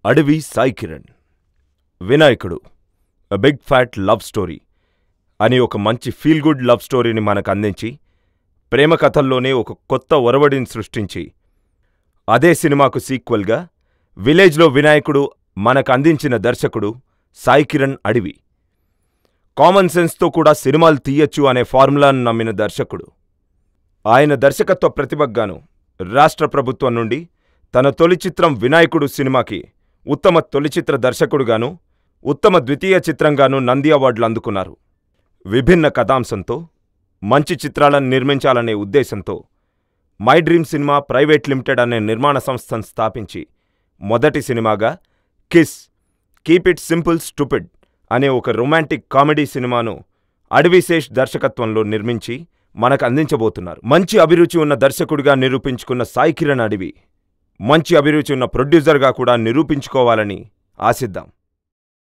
అడవి Sai Kiran Vinayakudu a big fat love story అని ఒక మంచి ఫీల్ గుడ్ లవ్ స్టోరీని మనకు అందించి ప్రేమ కథల్లోనే ఒక కొత్త ఒరవడిని సృష్టించి అదే సినిమాకు సీక్వెల్గా విలేజ్లో వినాయకుడు మనకు అందించిన దర్శకుడు సాయి కిరణ్ అడవి. కామన్ సెన్స్తో కూడా సినిమాలు తీయచ్చు అనే ఫార్ములాను నమ్మిన దర్శకుడు. ఆయన దర్శకత్వ ప్రతిభగాను రాష్ట్ర ప్రభుత్వం నుండి తన తొలి చిత్రం వినాయకుడు సినిమాకి ఉత్తమ తొలి చిత్ర దర్శకుడుగాను ఉత్తమ ద్వితీయ చిత్రంగాను నంది అవార్డులు అందుకున్నారు. విభిన్న కథాంశంతో మంచి చిత్రాలను నిర్మించాలనే ఉద్దేశంతో my dream cinema private limited అనే నిర్మాణ సంస్థను స్థాపించి మొదటి సినిమాగా kiss keep it simple stupid అనే ఒక రొమాంటిక్ కామెడీ సినిమాను అడవిశేష్ దర్శకత్వంలో నిర్మించి మనకు అందించబోతున్నారు. మంచి అభిరుచి ఉన్న దర్శకుడిగా నిరూపించుకున్న సాయి కిరణ్ అడవి మంచి అభిరుచి ఉన్న ప్రొడ్యూసర్గా కూడా నిరూపించుకోవాలని ఆశిద్దాం.